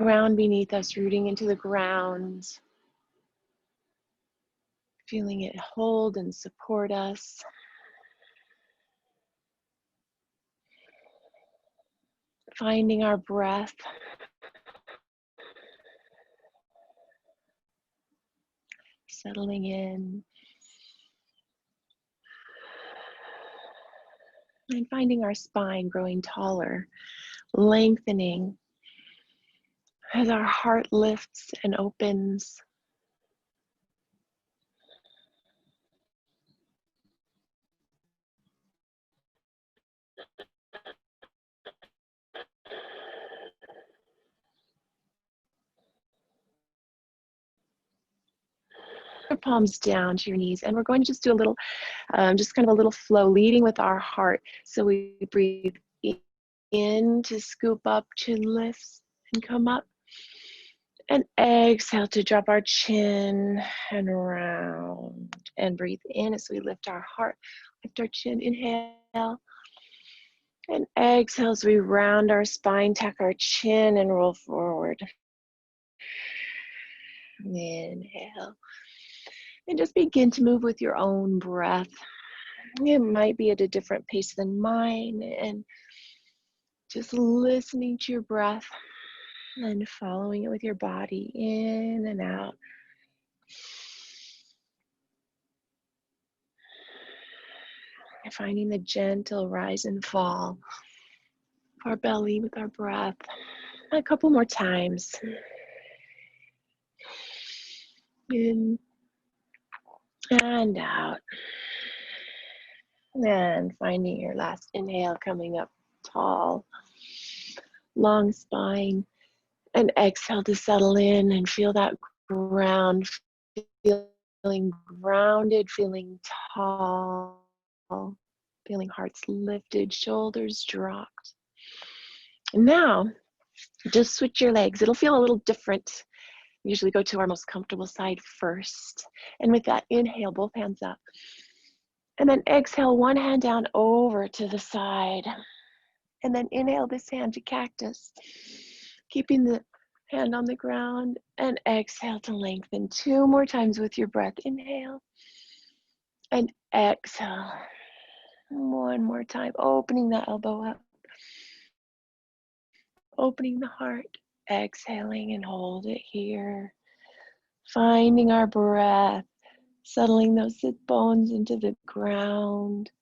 ground beneath us, rooting into the ground. Feeling it hold and support us. Finding our breath. Settling in. And finding our spine growing taller, lengthening as our heart lifts and opens. Your palms down to your knees, and we're going to just do a little, just kind of a little flow, leading with our heart. So we breathe in to scoop up, chin lifts and come up. And exhale to drop our chin and round. And breathe in as we lift our heart, lift our chin, inhale. And exhale as we round our spine, tuck our chin and roll forward. Inhale. And just begin to move with your own breath. It might be at a different pace than mine. And just listening to your breath and following it with your body in and out. Finding the gentle rise and fall of our belly with our breath. A couple more times. In and out. And finding your last inhale, coming up tall, long spine. And exhale to settle in and feel that ground, feeling grounded, feeling tall, feeling hearts lifted, shoulders dropped. And now, just switch your legs. It'll feel a little different. We usually go to our most comfortable side first. And with that, inhale, both hands up. And then exhale, one hand down over to the side. And then inhale this hand to cactus. Keeping the hand on the ground. And exhale to lengthen. 2 more times with your breath. Inhale. And exhale. 1 more time. Opening the elbow up. Opening the heart. Exhaling and hold it here. Finding our breath. Settling those sit bones into the ground.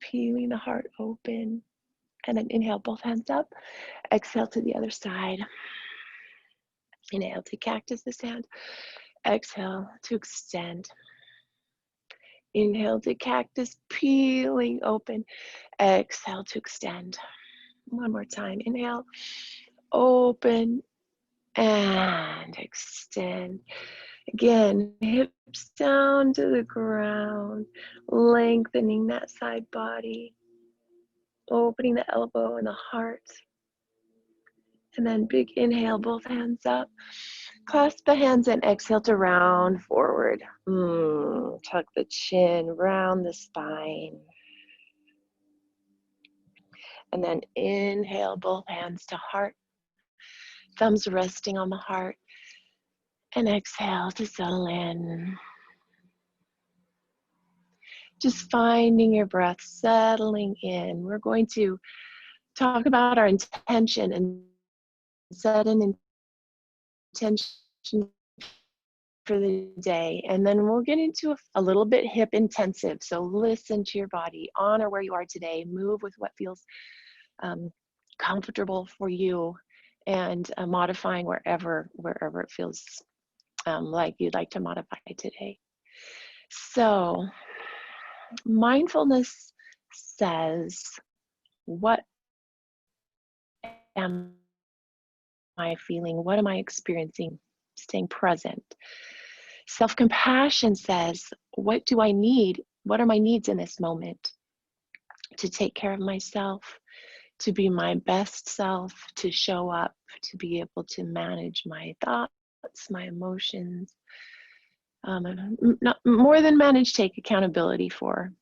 Peeling the heart open. And then inhale, both hands up. Exhale to the other side. Inhale to cactus this hand. Exhale to extend. Inhale to cactus, peeling open. Exhale to extend. 1 more time. Inhale, open, and extend. Again, hips down to the ground, lengthening that side body, opening the elbow and the heart. And then big inhale, both hands up. Clasp the hands and exhale to round forward. Tuck the chin, round the spine. And then inhale, both hands to heart. Thumbs resting on the heart. And exhale to settle in. Just finding your breath, settling in. We're going to talk about our intention and set an intention for the day. And then we'll get into a little bit hip intensive. So listen to your body, honor where you are today, move with what feels comfortable for you, and modifying wherever it feels like you'd like to modify today. So mindfulness says, what am I feeling? What am I experiencing? Staying present. Self-compassion says, what do I need? What are my needs in this moment? To take care of myself, to be my best self, to show up, to be able to manage my thoughts, my emotions, not more than manage, take accountability for.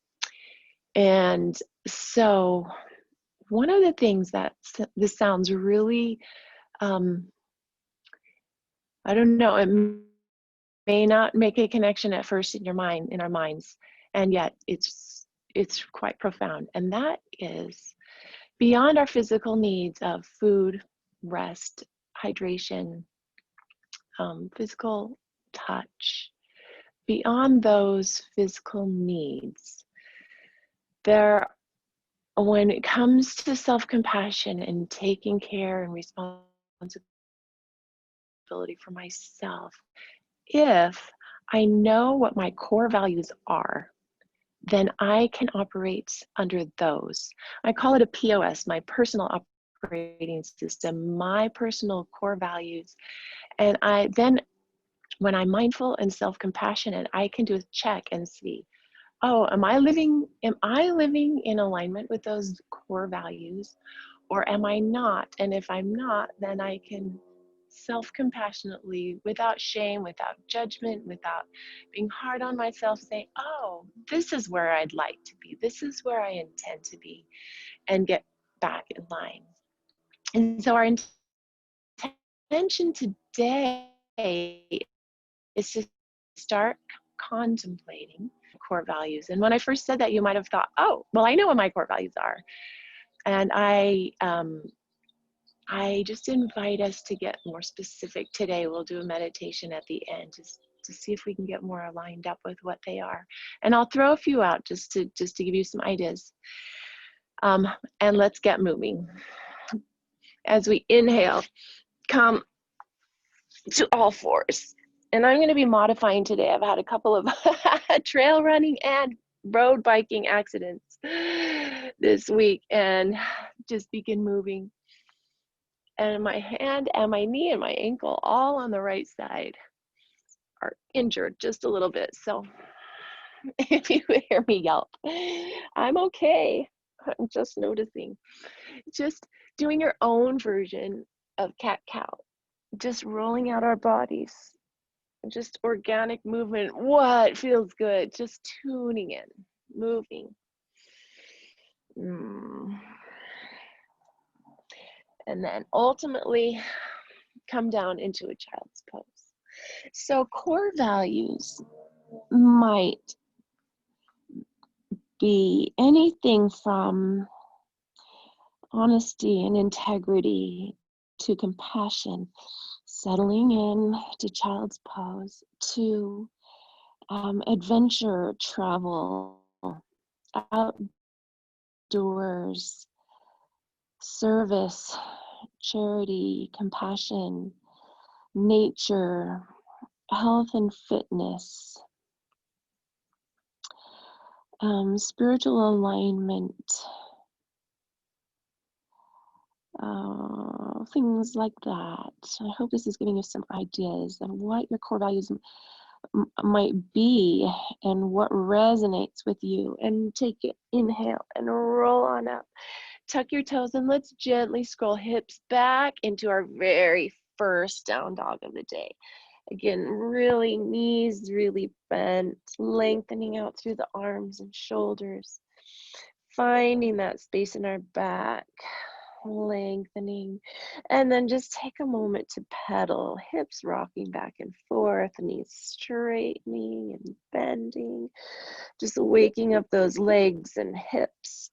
And so one of the things that this sounds really I don't know, it may not make a connection at first in your mind, in our minds, and yet it's quite profound. And that is beyond our physical needs of food, rest, hydration, physical touch. Beyond those physical needs, when it comes to self-compassion and taking care and responsibility for myself, if I know what my core values are, then I can operate under those. I call it a POS, my personal operating system, my personal core values. And then when I'm mindful and self-compassionate, I can do a check and see, oh, am I living in alignment with those core values, or am I not? And if I'm not, then I can self-compassionately, without shame, without judgment, without being hard on myself, say, oh, this is where I'd like to be. This is where I intend to be, and get back in line. And so our intention today is to start contemplating core values. And when I first said that, you might have thought, oh, well, I know what my core values are. And I just invite us to get more specific today. We'll do a meditation at the end just to see if we can get more aligned up with what they are. And I'll throw a few out just to give you some ideas. And let's get moving. As we inhale, come to all fours. And I'm going to be modifying today. I've had a couple of trail running and road biking accidents this week, and just begin moving. And my hand and my knee and my ankle, all on the right side, are injured just a little bit. So if you hear me yelp, I'm okay. I'm just noticing. Just doing your own version of cat-cow. Just rolling out our bodies. Just organic movement. What feels good? Just tuning in, moving. And then ultimately come down into a child's pose. So core values might be anything from honesty and integrity to compassion, settling in to child's pose, to adventure, travel, outdoors, service, charity, compassion, nature, health and fitness, spiritual alignment, things like that. I hope this is giving you some ideas of what your core values might be and what resonates with you. And take it, inhale and roll on up. Tuck your toes and let's gently scroll hips back into our very first down dog of the day. Again, really knees really bent, lengthening out through the arms and shoulders, finding that space in our back, lengthening, and then just take a moment to pedal, hips rocking back and forth, knees straightening and bending, just waking up those legs and hips,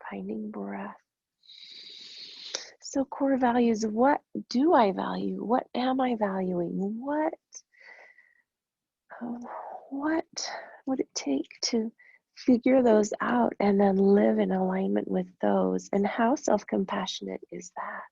finding breath. So core values, what do I value? What am I valuing? What would it take to figure those out and then live in alignment with those? And how self-compassionate is that?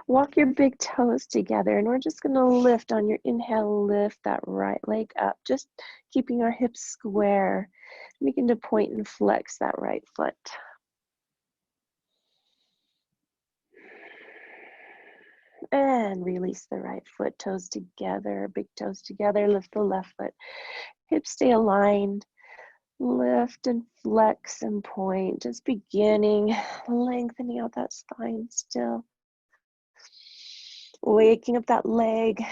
Walk your big toes together, and we're just going to lift on your inhale, lift that right leg up, just keeping our hips square. Begin to point and flex that right foot. And release the right foot, toes together, big toes together, lift the left foot. Hips stay aligned, lift and flex and point, just beginning, lengthening out that spine still. Waking up that leg.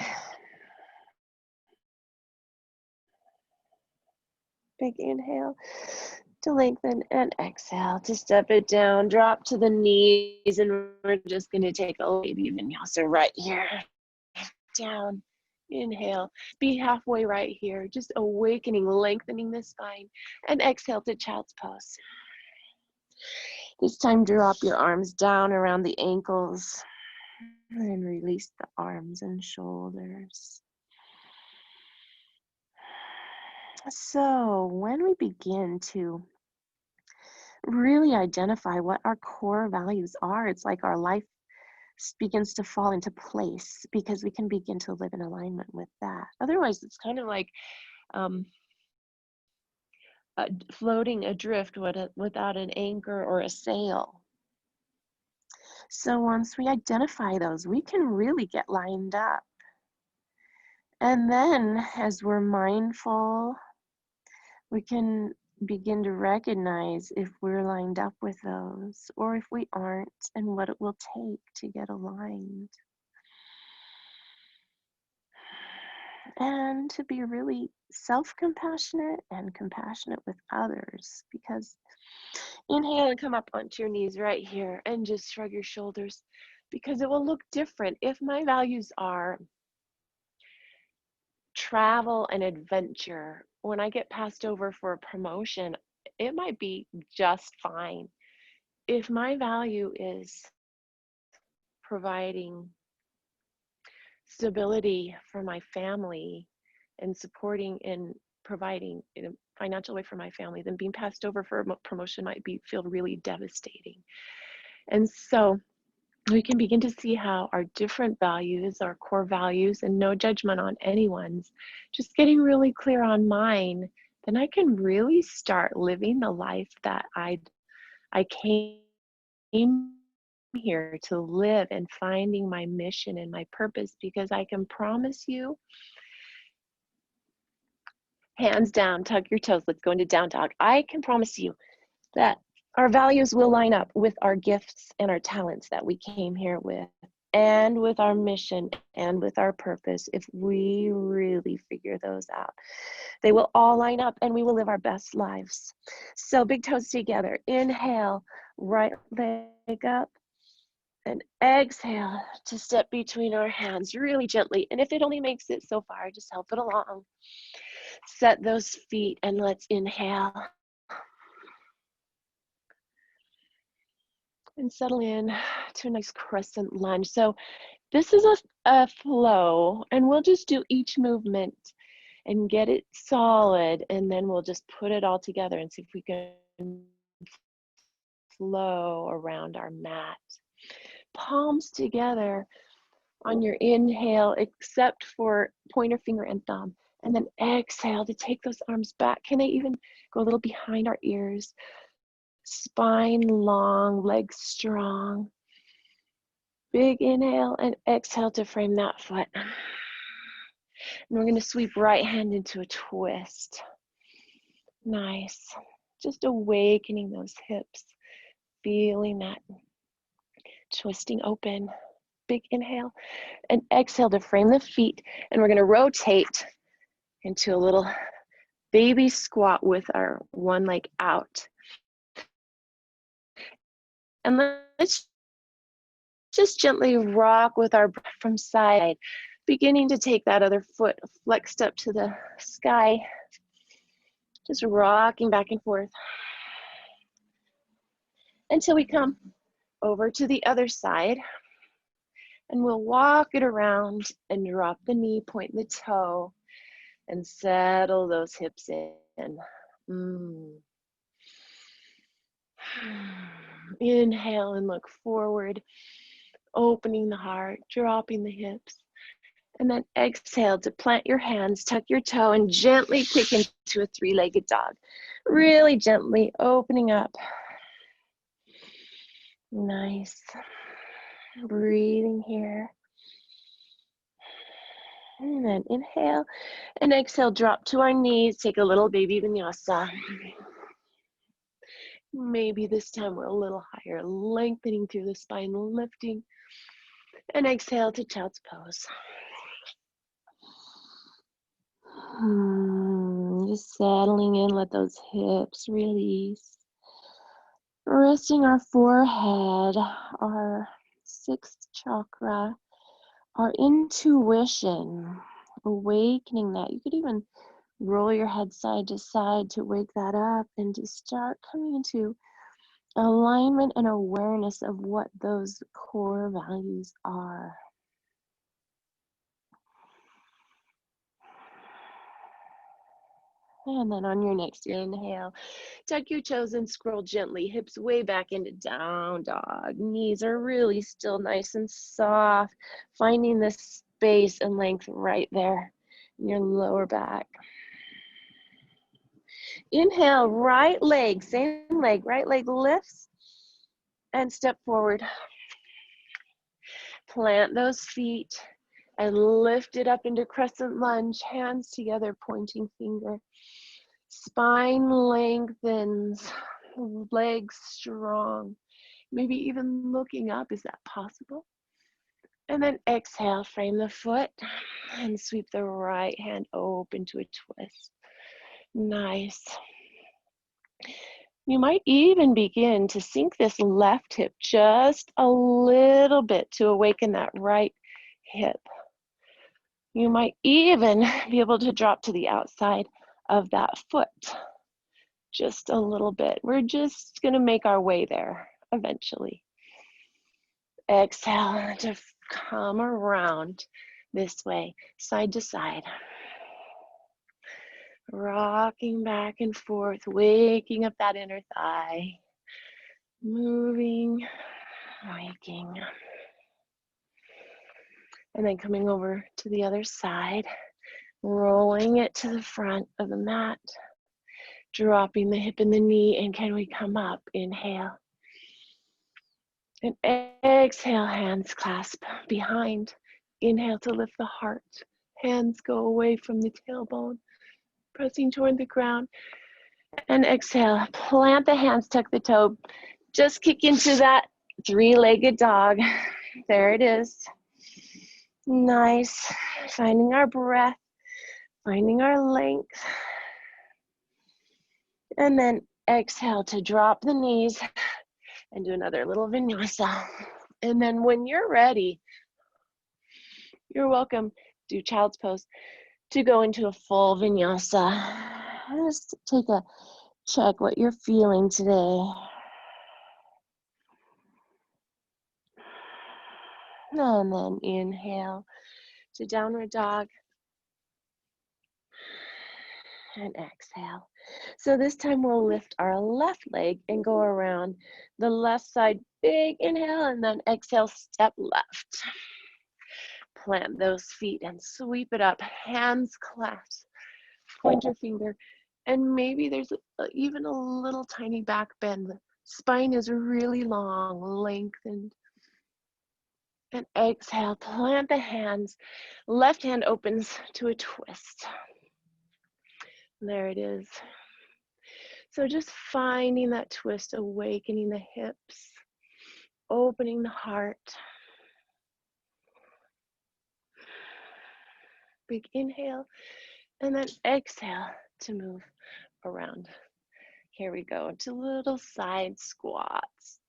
Big inhale, to lengthen, and exhale to step it down. Drop to the knees, and we're just going to take a baby vinyasa right here. Down. Inhale. Be halfway right here. Just awakening, lengthening the spine. And exhale to child's pose. This time, drop your arms down around the ankles and release the arms and shoulders. So when we begin to really identify what our core values are, it's like our life begins to fall into place because we can begin to live in alignment with that. Otherwise, it's kind of like floating adrift without an anchor or a sail. So once we identify those, we can really get lined up. And then as we're mindful, we can begin to recognize if we're lined up with those or if we aren't, and what it will take to get aligned. And to be really self-compassionate and compassionate with others, because inhale and come up onto your knees right here and just shrug your shoulders, because it will look different. If my values are travel and adventure, when I get passed over for a promotion, it might be just fine. If my value is providing stability for my family and supporting and providing in a financial way for my family, then being passed over for a promotion might feel really devastating. And so we can begin to see how our different values, our core values, and no judgment on anyone's, just getting really clear on mine, then I can really start living the life that I came here to live, and finding my mission and my purpose. Because I can promise you, hands down, tuck your toes, let's go into down dog. I can promise you that our values will line up with our gifts and our talents that we came here with, and with our mission and with our purpose. If we really figure those out, they will all line up and we will live our best lives. So big toes together. Inhale, right leg up, and exhale to step between our hands really gently. And if it only makes it so far, just help it along. Set those feet, and let's inhale and settle in to a nice crescent lunge. So this is a flow, and we'll just do each movement and get it solid, and then we'll just put it all together and see if we can flow around our mat. Palms together on your inhale, except for pointer finger and thumb. And then exhale to take those arms back. Can they even go a little behind our ears? Spine long, legs strong. Big inhale, and exhale to frame that foot. And we're going to sweep right hand into a twist. Nice. Just awakening those hips, feeling that twisting open. Big inhale, and exhale to frame the feet. And we're going to rotate into a little baby squat with our one leg out. And let's just gently rock with our breath from side, beginning to take that other foot flexed up to the sky, just rocking back and forth until we come over to the other side. And we'll walk it around and drop the knee, point the toe, and settle those hips in. Inhale and look forward, opening the heart, dropping the hips. And then exhale to plant your hands, tuck your toe, and gently kick into a three-legged dog. Really gently opening up. Nice. Breathing here. And then inhale and exhale, drop to our knees, take a little baby vinyasa. Maybe this time we're a little higher, lengthening through the spine, lifting. And exhale to child's pose. Just settling in, let those hips release. Resting our forehead, our sixth chakra, our intuition, awakening that. You could even roll your head side to side to wake that up and to start coming into alignment and awareness of what those core values are. And then on your next inhale, tuck your toes and scroll gently, hips way back into down dog. Knees are really still nice and soft, finding the space and length right there in your lower back. Inhale, right leg, same leg, right leg lifts and step forward. Plant those feet and lift it up into crescent lunge, hands together, pointing finger. Spine lengthens, legs strong, maybe even looking up. Is that possible? And then exhale, frame the foot and sweep the right hand open to a twist. Nice. You might even begin to sink this left hip just a little bit to awaken that right hip. You might even be able to drop to the outside of that foot just a little bit. We're just going to make our way there eventually. Exhale to come around this way, side to side. Rocking back and forth, waking up that inner thigh. Moving, waking. And then coming over to the other side, rolling it to the front of the mat. Dropping the hip and the knee, and can we come up? Inhale. And exhale, hands clasp behind. Inhale to lift the heart. Hands go away from the tailbone, pressing toward the ground. And exhale, plant the hands, tuck the toe. Just kick into that three-legged dog. There it is. Nice. Finding our breath, finding our length. And then exhale to drop the knees and do another little vinyasa. And then when you're ready, you're welcome, do child's pose, to go into a full vinyasa. Just take a check what you're feeling today. And then inhale to downward dog. And exhale. So this time we'll lift our left leg and go around the left side. Big inhale, and then exhale, step left. Plant those feet and sweep it up. Hands clasp, pointer finger, and maybe there's even a little tiny back bend. The spine is really long, lengthened. And exhale, plant the hands. Left hand opens to a twist. There it is. So just finding that twist, awakening the hips, opening the heart. Big inhale, and then exhale to move around. Here we go, to little side squats.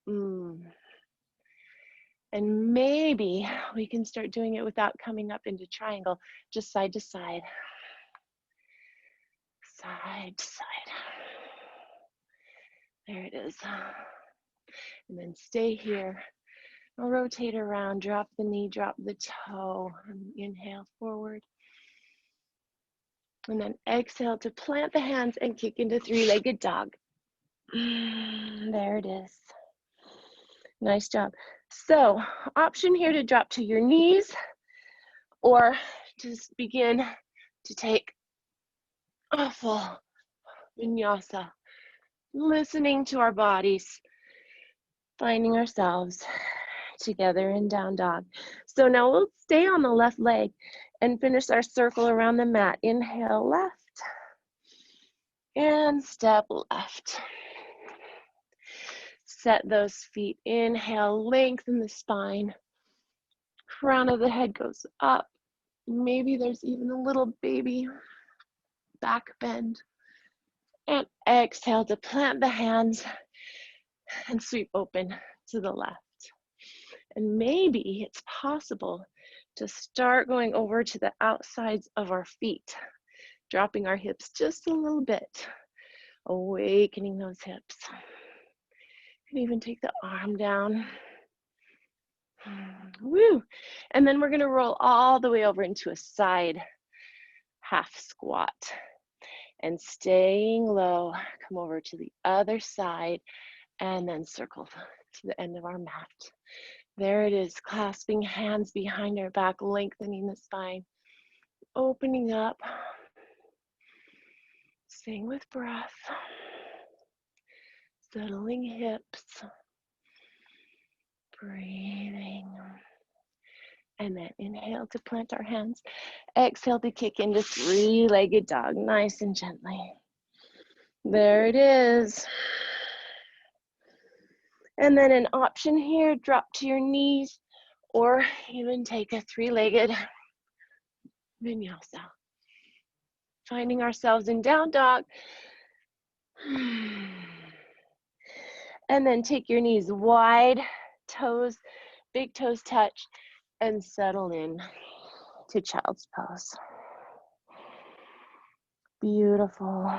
And maybe we can start doing it without coming up into triangle, just side to side. Side to side. There it is. And then stay here. I'll rotate around, drop the knee, drop the toe, and inhale forward. And then exhale to plant the hands and kick into three-legged dog. There it is. Nice job. So, option here to drop to your knees or just begin to take a full vinyasa, listening to our bodies, finding ourselves together in down dog. So now we'll stay on the left leg and finish our circle around the mat. Inhale left and step left. Set those feet. Inhale, lengthen the spine. Crown of the head goes up. Maybe there's even a little baby back bend. And exhale to plant the hands and sweep open to the left. And maybe it's possible to start going over to the outsides of our feet, dropping our hips just a little bit, awakening those hips. You can even take the arm down. Woo! And then we're going to roll all the way over into a side half squat. And staying low, come over to the other side and then circle to the end of our mat. There it is, clasping hands behind our back, lengthening the spine, opening up, staying with breath, settling hips, breathing. And then inhale to plant our hands. Exhale to kick into three-legged dog, nice and gently. There it is. And then an option here, drop to your knees or even take a three-legged vinyasa. Finding ourselves in down dog. And then take your knees wide, toes, big toes touch, and settle in to child's pose. Beautiful.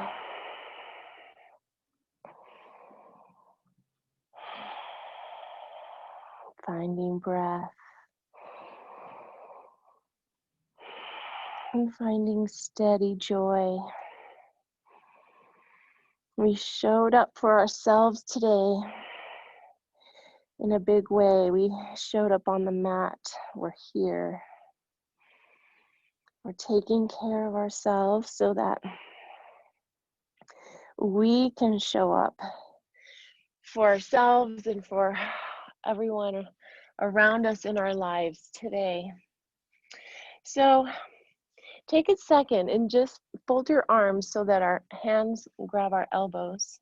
Finding breath. And finding steady joy. We showed up for ourselves today in a big way. We showed up on the mat. We're here. We're taking care of ourselves so that we can show up for ourselves and for everyone around us in our lives today. So take a second and just fold your arms so that our hands grab our elbows.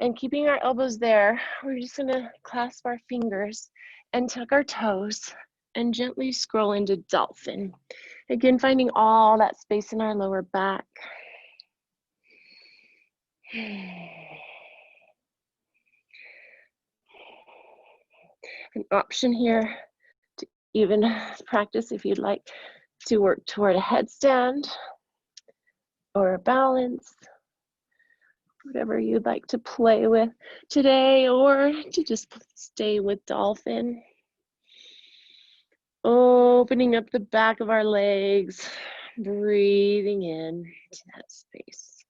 And keeping our elbows there, we're just gonna clasp our fingers and tuck our toes and gently scroll into dolphin. Again, finding all that space in our lower back. An option here to even practice if you'd like to work toward a headstand or a balance, whatever you'd like to play with today, or to just stay with dolphin. Opening up the back of our legs, breathing in to that space.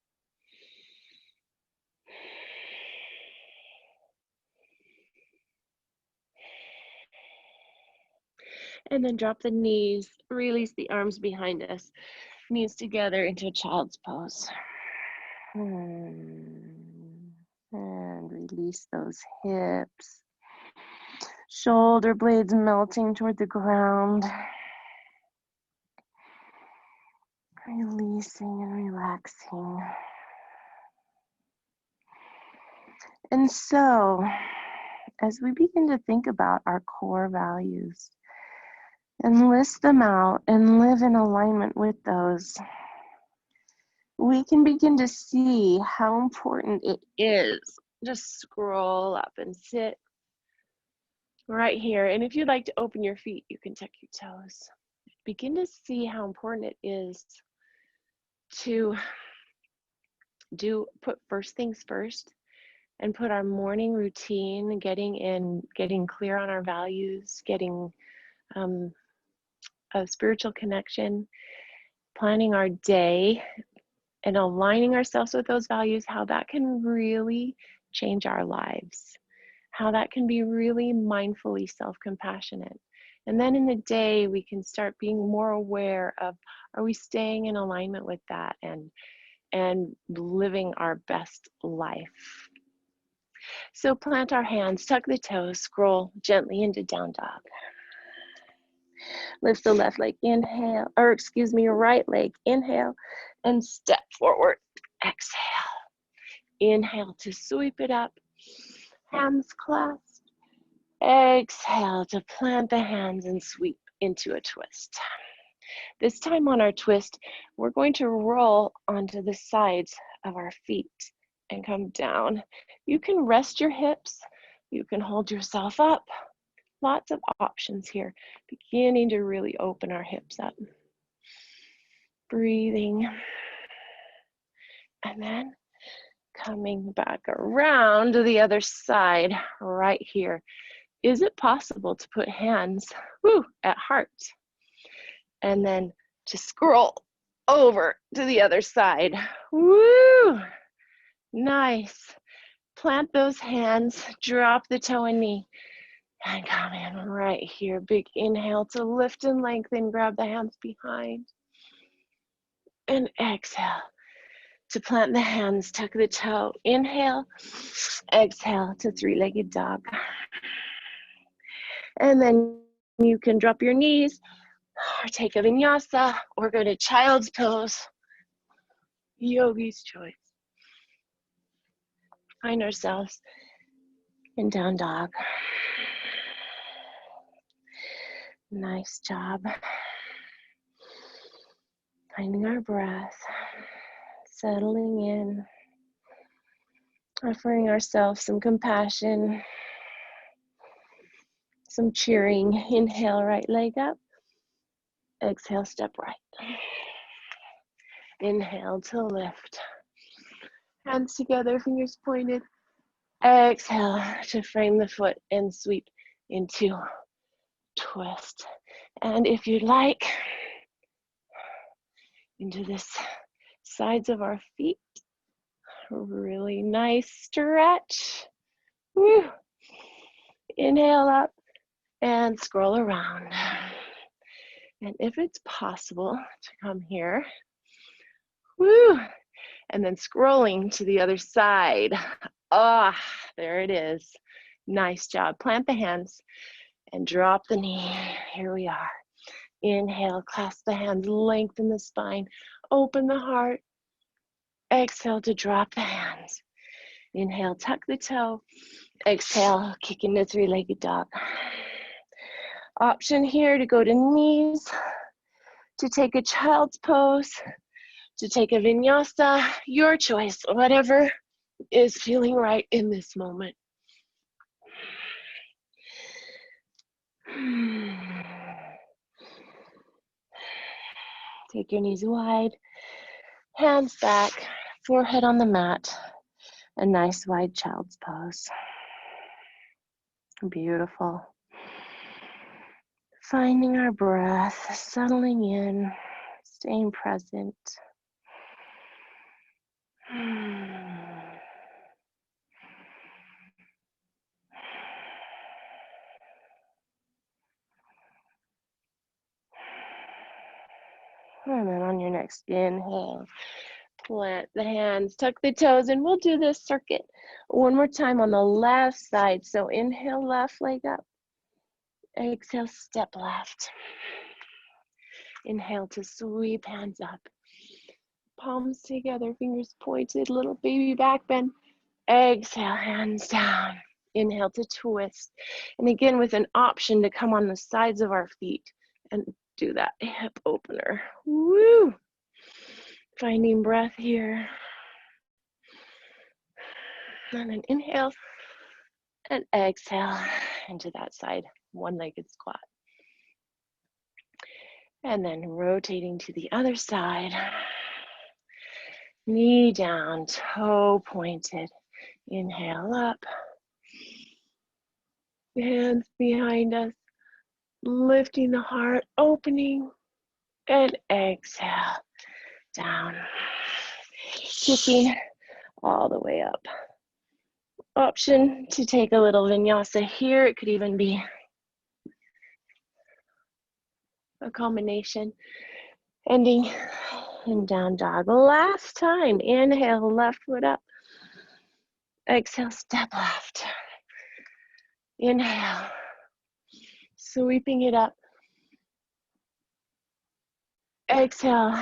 And then drop the knees, release the arms behind us, knees together into a child's pose. And release those hips. Shoulder blades melting toward the ground. Releasing and relaxing. And so, as we begin to think about our core values and list them out and live in alignment with those, we can begin to see how important it is. Just scroll up and sit right here. And if you'd like to open your feet, you can tuck your toes. Begin to see how important it is to put first things first and put our morning routine, getting clear on our values, getting a spiritual connection, planning our day, and aligning ourselves with those values, how that can really change our lives, how that can be really mindfully self-compassionate. And then in the day, we can start being more aware of, are we staying in alignment with that and living our best life? So plant our hands, tuck the toes, scroll gently into down dog. Lift the left leg, inhale, right leg, inhale, and step forward, exhale. Inhale to sweep it up, hands clasped. Exhale to plant the hands and sweep into a twist. This time on our twist, we're going to roll onto the sides of our feet and come down. You can rest your hips. You can hold yourself up. Lots of options here. Beginning to really open our hips up. Breathing. And then coming back around to the other side right here. Is it possible to put hands at heart? And then to scroll over to the other side. Woo! Nice. Plant those hands, drop the toe and knee, and come in right here. Big inhale to lift and lengthen, grab the hands behind. And exhale to plant the hands, tuck the toe. Inhale, exhale to three-legged dog. And then you can drop your knees, or take a vinyasa, or go to child's pose. Yogi's choice. Find ourselves in down dog. Nice job. Finding our breath, settling in, offering ourselves some compassion, some cheering. Inhale, right leg up. Exhale, step right. Inhale to lift. Hands together, fingers pointed. Exhale to frame the foot and sweep into twist. And if you'd like, into the sides of our feet. Really nice stretch. Woo. Inhale up and scroll around. And if it's possible to come here, woo, and then scrolling to the other side. Ah, there it is. Nice job. Plant the hands and drop the knee. Here we are. Inhale, clasp the hands, lengthen the spine, open the heart. Exhale to drop the hands. Inhale, tuck the toe. Exhale, kick into three-legged dog. Option here to go to knees, to take a child's pose, to take a vinyasa, your choice, whatever is feeling right in this moment. Take your knees wide, hands back, forehead on the mat, a nice wide child's pose. Beautiful. Finding our breath, settling in, staying present. And then on your next inhale, plant the hands, tuck the toes, and we'll do this circuit one more time on the left side. So inhale, left leg up. Exhale, step left. Inhale to sweep hands up. Palms together, fingers pointed, little baby back bend. Exhale, hands down. Inhale to twist. And again, with an option to come on the sides of our feet and do that hip opener. Woo! Finding breath here. And then inhale and exhale into that side, one-legged squat. And then rotating to the other side. Knee down, toe pointed. Inhale up. Hands behind us. Lifting the heart, opening. And exhale, down. Kicking all the way up. Option to take a little vinyasa here. It could even be a combination. Ending in down dog. Last time, inhale, left foot up. Exhale, step left. Inhale, sweeping it up. Exhale,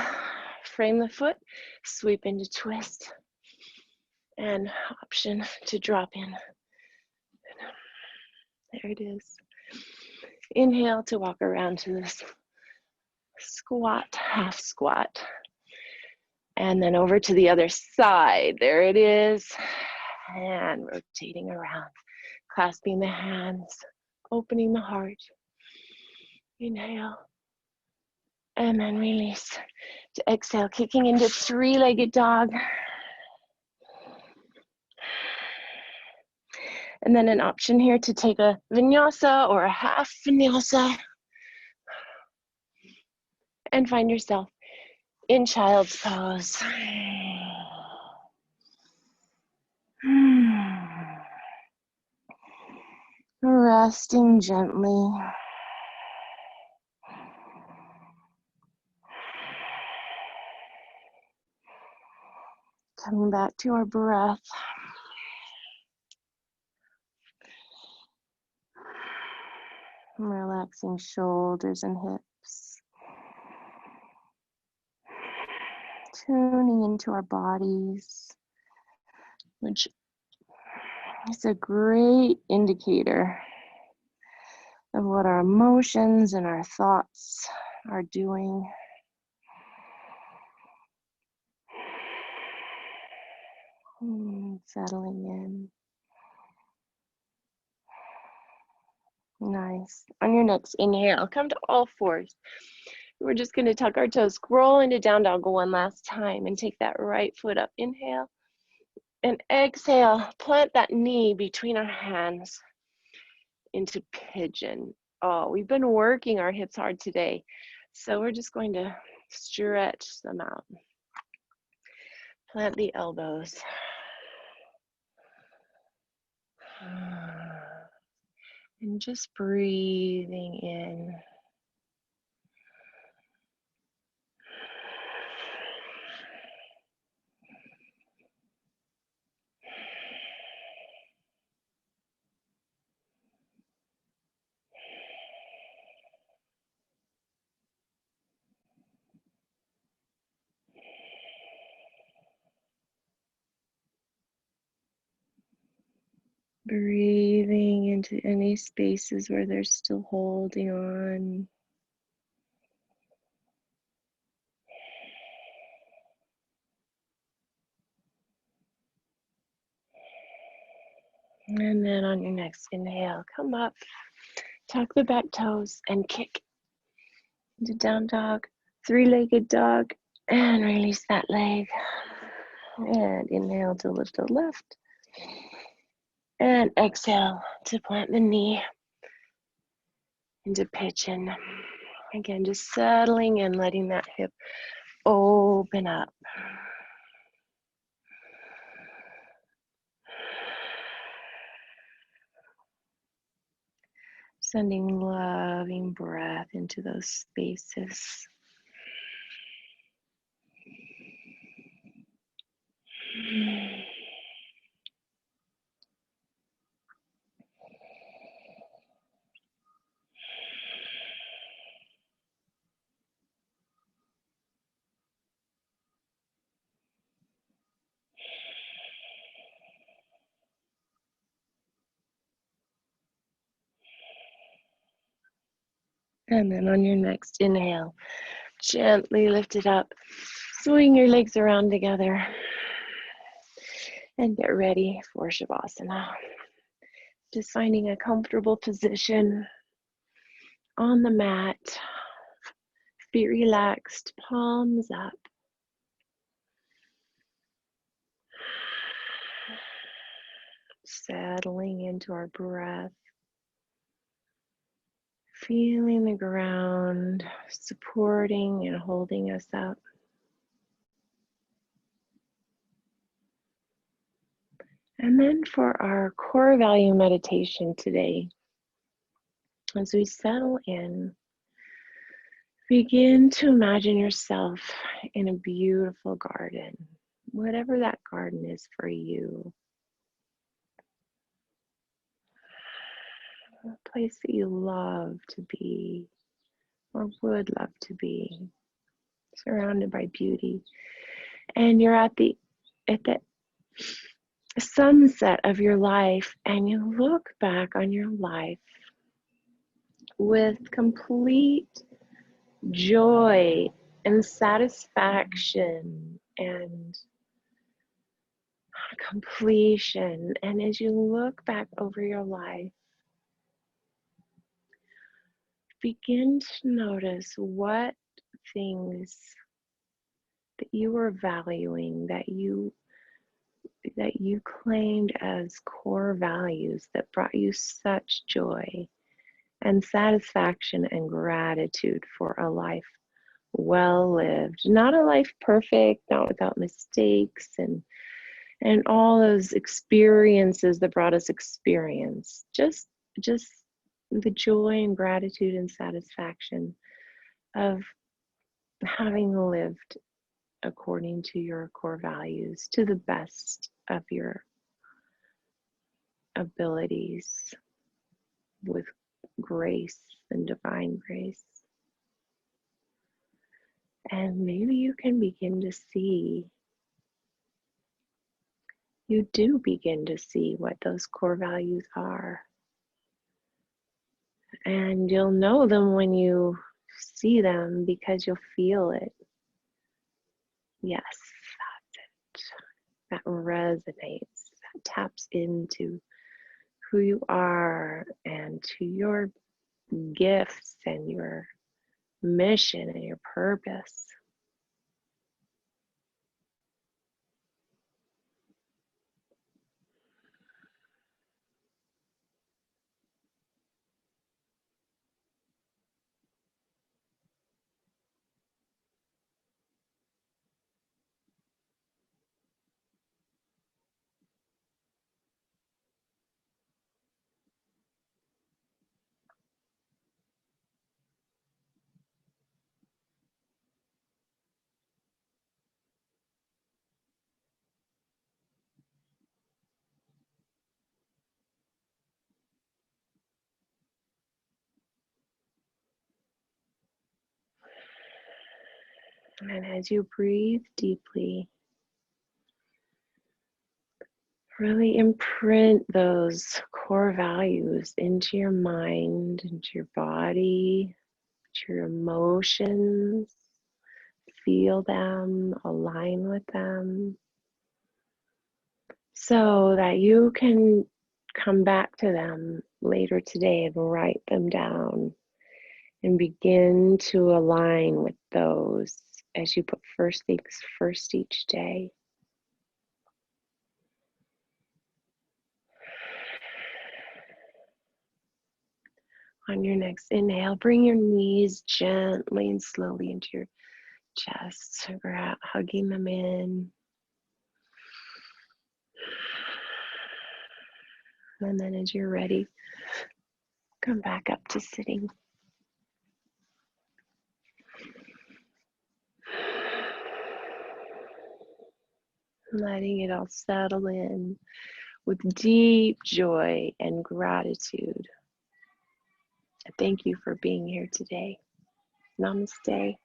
frame the foot, sweep into twist. And option to drop in. There it is. Inhale to walk around to this squat, half squat. And then over to the other side. There it is. And rotating around, clasping the hands, opening the heart. Inhale. And then release. To exhale, kicking into three-legged dog. And then an option here to take a vinyasa or a half vinyasa. And find yourself in child's pose. Resting gently. Coming back to our breath. Relaxing shoulders and hips. Tuning into our bodies, which is a great indicator of what our emotions and our thoughts are doing. Settling in. Nice. On your next inhale, come to all fours. We're just going to tuck our toes, scroll into down dog one last time, and take that right foot up. Inhale and exhale. Plant that knee between our hands into pigeon. Oh, we've been working our hips hard today, so we're just going to stretch them out. Plant the elbows. And just breathing in. Breathing into any spaces where they're still holding on. And then on your next inhale, come up, tuck the back toes and kick into down dog, three-legged dog, and release that leg. And inhale to lift the left. And exhale to plant the knee into pigeon. Again, just settling and letting that hip open up. Sending loving breath into those spaces. And then on your next inhale, gently lift it up. Swing your legs around together. And get ready for Shavasana. Just finding a comfortable position on the mat. Feet relaxed, palms up. Settling into our breath. Feeling the ground supporting and holding us up. And then for our core value meditation today, as we settle in, begin to imagine yourself in a beautiful garden, whatever that garden is for you. A place that you love to be or would love to be, surrounded by beauty. And you're at the sunset of your life, and you look back on your life with complete joy and satisfaction and completion. And as you look back over your life, begin to notice what things that you were valuing, that you claimed as core values that brought you such joy and satisfaction and gratitude for a life well lived. Not a life perfect, not without mistakes and all those experiences that brought us experience. Just the joy and gratitude and satisfaction of having lived according to your core values to the best of your abilities, with grace and divine grace. And maybe you can begin to see, you do begin to see what those core values are. And you'll know them when you see them, because you'll feel it. Yes, that's it. That resonates, that taps into who you are and to your gifts and your mission and your purpose. And as you breathe deeply, really imprint those core values into your mind, into your body, to your emotions. Feel them, align with them, so that you can come back to them later today and write them down and begin to align with those as you put first things first each day. On your next inhale, bring your knees gently and slowly into your chest, hugging them in. And then as you're ready, come back up to sitting. Letting it all settle in with deep joy and gratitude. Thank you for being here today. Namaste.